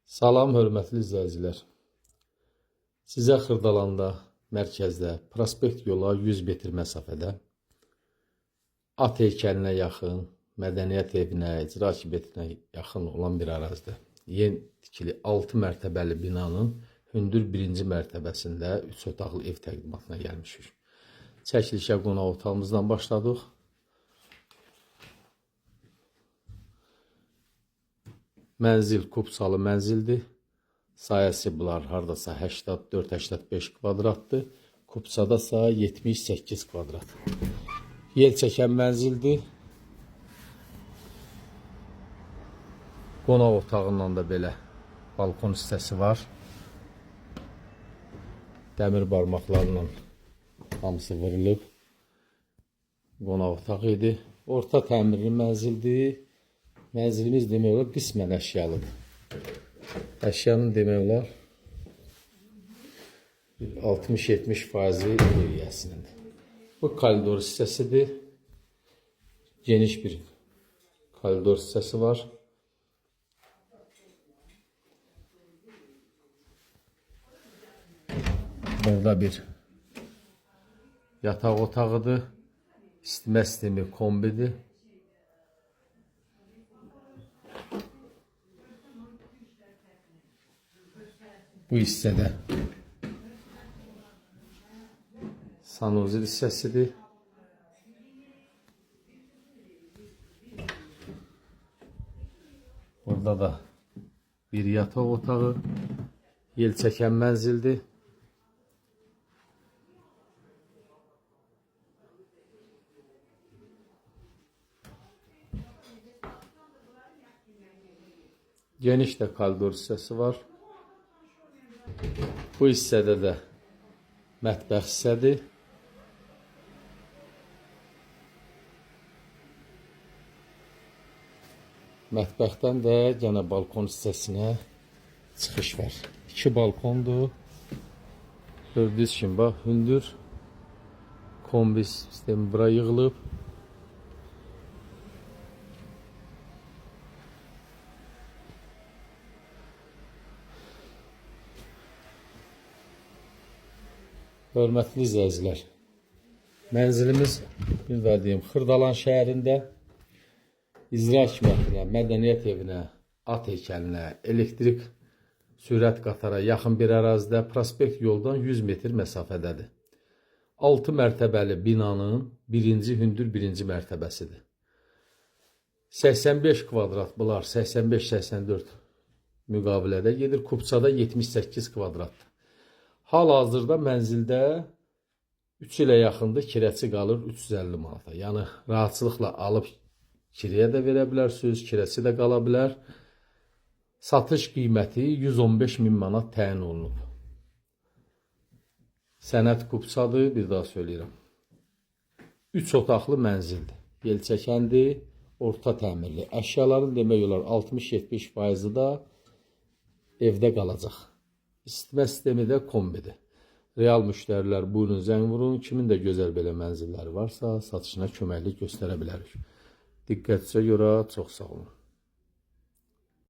Salam, hörmətli izləyicilər. Sizə Xırdalanda, mərkəzdə, prospekt yola 100 metr məsafədə, at heykəlinə yaxın, mədəniyyət evinə, icra kibetinə yaxın olan bir ərazidə yeni tikili 6 mərtəbəli binanın hündür 1-ci mərtəbəsində 3 otaqlı ev təqdimatına gəlmişik. Çəkilişə qonaq otağımızdan başladıq. Mənzil kupsalı mənzildir. Sayəsi bunlar haradasa 84-85 kvadratdır. Kupsada ise 78 kvadrat. Yel çəkən mənzildir. Qonaq otağından da belə balkon hissəsi var. Dəmir barmaqlarla hamısı vurulub. Qonaq otağı idi. Orta təmirli mənzildir. Mənzilimiz demək olar qismən əşyalıdır. Əşyanın demək olar 60-70% yeriyəsinindir. Bu koridor hissəsidir. Geniş bir koridor hissəsi var. Burada bir yataq otağıdır. İstimə sistemi kombidir. Bu hissədə sanuzil hissəsidir. Burada da bir yataq otağı, yel çəkən mənzildir. Geniş də koridor hissəsi var. Bu hissədə də mətbəx hissədir. Mətbəxdən də yenə balkon hissəsinə çıxış var. 2 balkondur. Gördüyünüz kimi bax, hündür kombi sistemi bura yığılıb. Hörmətli izləyicilər, mənzilimiz bir də deyim, Xırdalan şəhərində icra hakimiyyətinə, mədəniyyət evinə, at heykəlinə, elektrik sürət qatara yaxın bir ərazidə, prospekt yoldan 100 metr məsafədədir. 6 mərtəbəli binanın hündür birinci mərtəbəsidir. 85 kvadrat bunlar, 85-84 müqavilədə gedir. Kupçada 78 kvadratdır. Hal-hazırda mənzildə 3 ilə yaxındır, kirəsi qalır 350 manata. Yəni, rahatçılıqla alıb kiriyə də verə bilərsiniz, kirəsi də qala bilər. Satış qiyməti 115.000 manat təyin olunub. Sənəd kupçadır, bir daha söyləyirəm. 3 otaqlı mənzildir, yel çəkəndir, orta təmirli. Əşyaların demək olar 60-70% da evdə qalacaq. İstimə sistemi də kombidir. Real müştərilər buyurun zəng vurun. Kimin də gözəl belə mənzilləri varsa satışına köməklik göstərə bilərik. Diqqətinizə görə çox sağ olun.